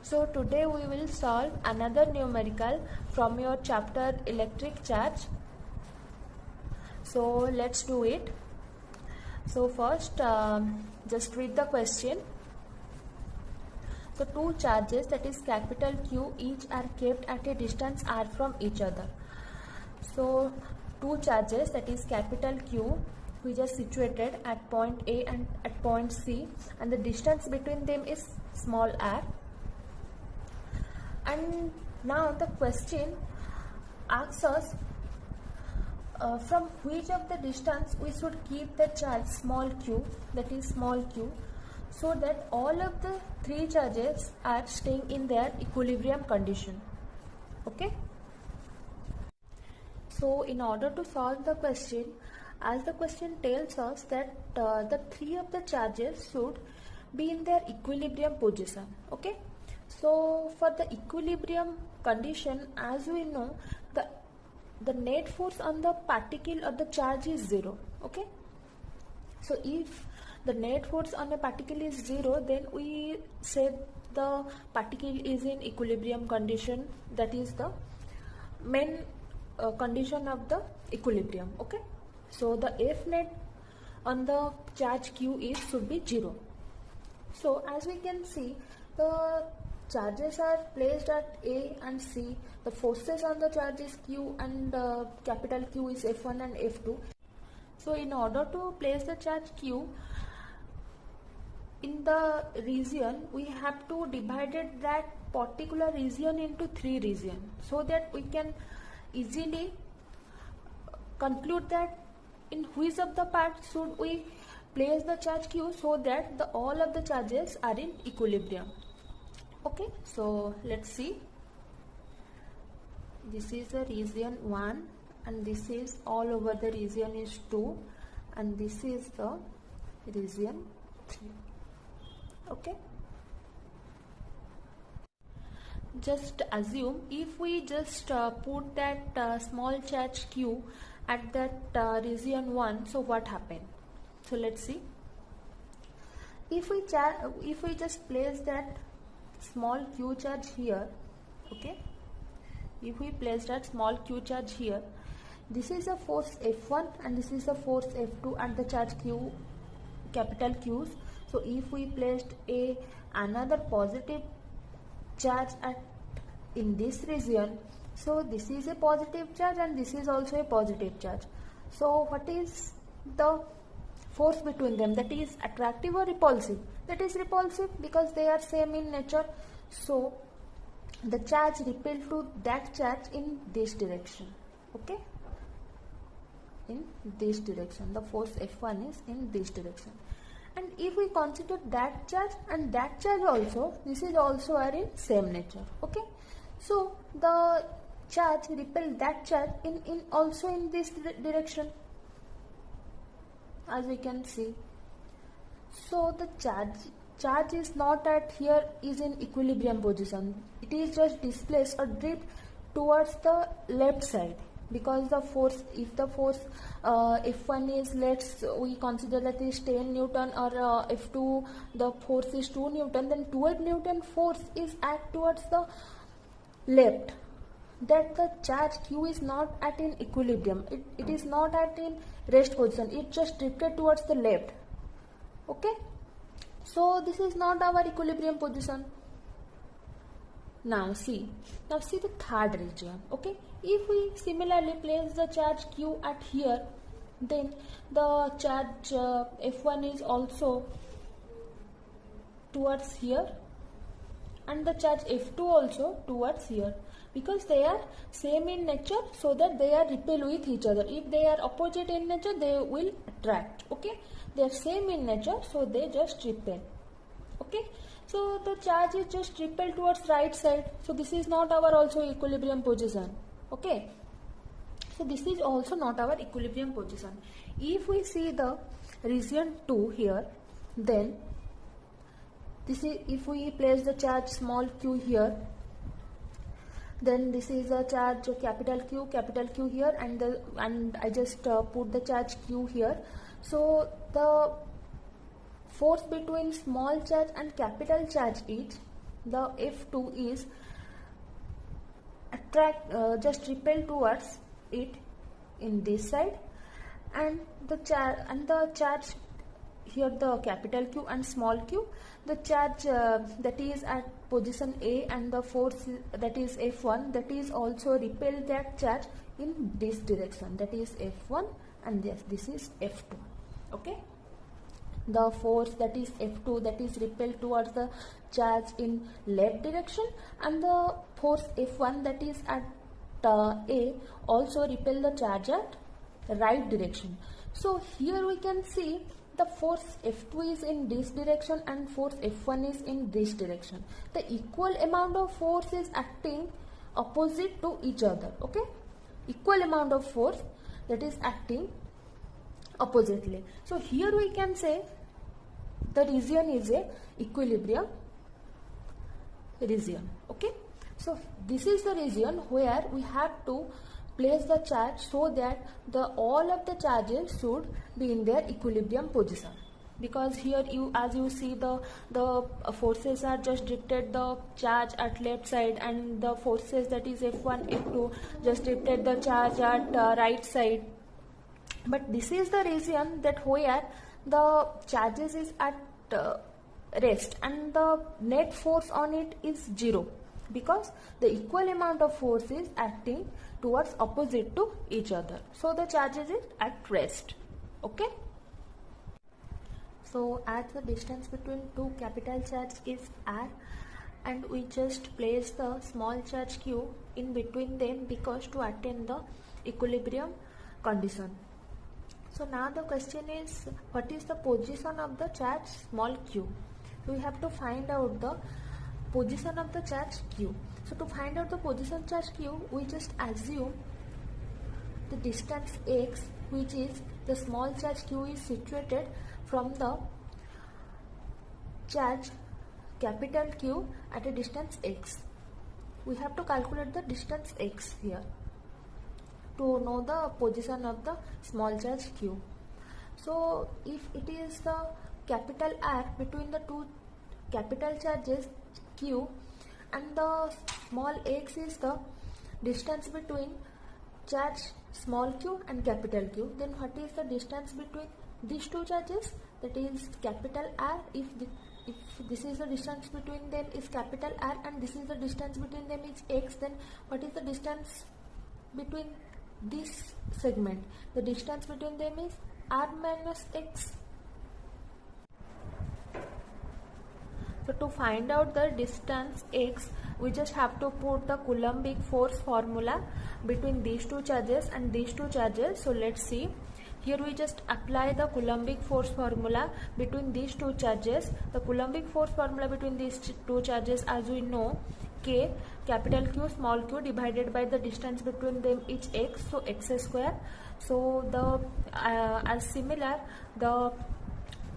So today we will solve another numerical from your chapter electric charge. So let's do it. So first just read the question. So two charges, that is capital Q, each are kept at a distance r from each other. So two charges, that is capital Q, which are situated at point A and at point C, and the distance between them is small r. And now the question asks us from which of the distance we should keep the charge small q, that is small q, so that all of the three charges are staying in their equilibrium condition. Okay. So in order to solve the question, as the question tells us that the three of the charges should be in their equilibrium position. Okay. So for the equilibrium condition, as we know, the net force on the particle or the charge is 0. Okay. So if the net force on a particle is 0, then we say the particle is in equilibrium condition, that is the main condition of the equilibrium. Okay. So the F net on the charge Q should be 0. So as we can see, the charges are placed at A and C. The forces on the charge is Q and capital Q is F1 and F2. So in order to place the charge Q in the region, we have to divide that particular region into three regions, so that we can easily conclude that in which of the parts should we place the charge Q, so that all of the charges are in equilibrium. Okay, so let's see. This is the region 1 and this is all over the region is 2 and this is the region 3. Okay. Just assume if we just put that small charge Q at that region 1, so what happened? So let's see. If we just place that small q charge here, okay, if we place that small q charge here, this is a force F1 and this is a force F2 and the charge Q, capital Q's. So if we placed another positive charge in this region, so this is a positive charge and this is also a positive charge. So what is the force between them? That is attractive or repulsive? That is repulsive, because they are same in nature. So the charge repel to that charge in this direction. Okay, in this direction, the force F1 is in this direction. And if we consider that charge and that charge also, this is also are in same nature. Okay, so the charge repel that charge in also in this direction, as we can see. So the charge is not at here is in equilibrium position. It is just displaced or drift towards the left side, because the force, if the force F1 is, we consider that is 10 Newton, or F2 the force is 2 Newton, then 12 Newton force is act towards the left. That the charge Q is not at in equilibrium. It is not at in rest position. It just drifted towards the left. Okay. So this is not our equilibrium position. Now see the third region. Okay. If we similarly place the charge Q at here, then the charge F1 is also towards here and the charge F2 also towards here, because they are same in nature, so that they are repel with each other. If they are opposite in nature, they will attract. Okay, they are same in nature, so they just repel. Okay, so the charge is just repel towards right side, so this is not our also equilibrium position. Okay, so this is also not our equilibrium position. If we see the region 2 here, then this is, if we place the charge small q here, then this is a charge capital Q here, and I just put the charge Q here. So the force between small charge and capital charge is the F2 is just repel towards it in this side, and the charge here, the capital Q and small q, the charge that is at position A, and the force that is F1, that is also repel that charge in this direction, that is F1, and this is F2. Okay, the force that is F2, that is repelled towards the charge in left direction, and the force F1 that is at A also repel the charge at right direction. So here we can see the force F2 is in this direction and force F1 is in this direction. The equal amount of force is acting opposite to each other. Okay, equal amount of force that is acting oppositely. So here we can say the region is a equilibrium region. Okay, so this is the region where we have to place the charge so that all of the charges should be in their equilibrium position, because here as you see the forces are just drifted the charge at left side, and the forces that is F1 F2 just drifted the charge at right side. But this is the region that where the charges is at rest and the net force on it is 0, because the equal amount of force is acting towards opposite to each other. So the charges is at rest. Okay, so as the distance between two capital charge is r, and we just place the small charge q in between them because to attain the equilibrium condition. So now the question is, what is the position of the charge small q? So we have to find out the position of the charge q. So to find out the position charge q, we just assume the distance x, which is the small charge q is situated from the charge capital Q at a distance x. We have to calculate the distance x here to know the position of the small charge q. So if it is the capital R between the two capital charges q, and the small x is the distance between charge small q and capital Q, then what is the distance between these two charges? That is capital R. If this is the distance between them is capital R and this is the distance between them is x, then what is the distance between this segment? The distance between them is r minus x. So to find out the distance x, we just have to put the Coulombic force formula between these two charges and these two charges. So let's see. Here we just apply the Coulombic force formula between these two charges. The Coulombic force formula between these two charges, as we know, K, capital Q, small q divided by the distance between them is x, so x square. So the as similar, the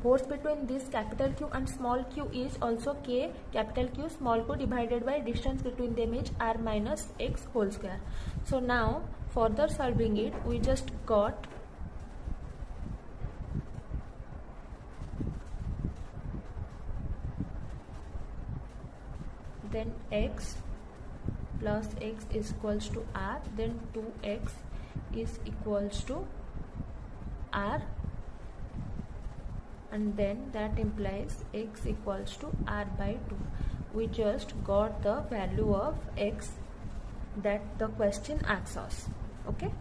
force between this capital Q and small q is also K, capital Q, small q divided by distance between them is r minus x whole square. So now further solving it, we just got then x plus x is equals to r, then 2x is equals to r, and then that implies x equals to r by 2. We just got the value of x that the question asks us. Okay,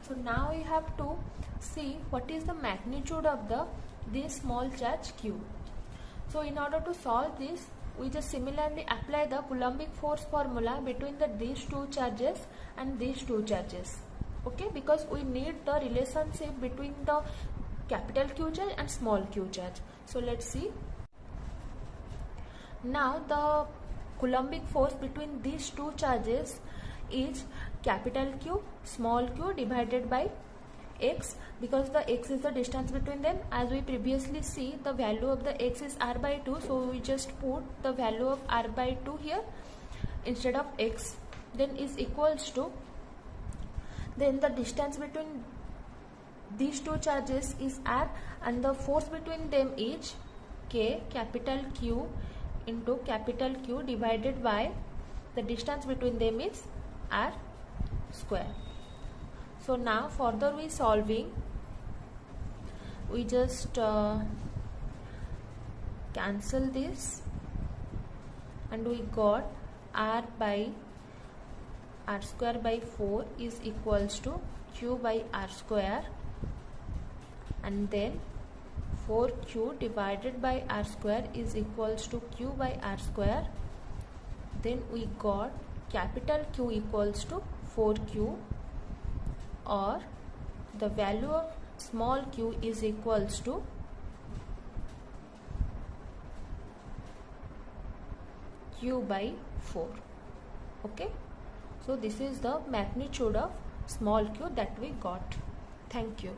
so now we have to see what is the magnitude of this small charge q. So in order to solve this, we just similarly apply the Coulombic force formula between these two charges and these two charges. Okay, because we need the relationship between the capital Q charge and small q charge. So let's see. Now the Coulombic force between these two charges is capital Q, small q divided by x, because the x is the distance between them. As we previously see, the value of the x is r by 2, so we just put the value of r by 2 here instead of x, then is equals to, then the distance between these two charges is r and the force between them is k capital Q into capital Q divided by the distance between them is r square. So now further we solving, we just cancel this and we got r by r square by 4 is equals to q by r square, and then 4q divided by r square is equals to q by r square. Then we got capital Q equals to 4q, or the value of small q is equals to q by 4. Okay, so this is the magnitude of small q that we got. Thank you.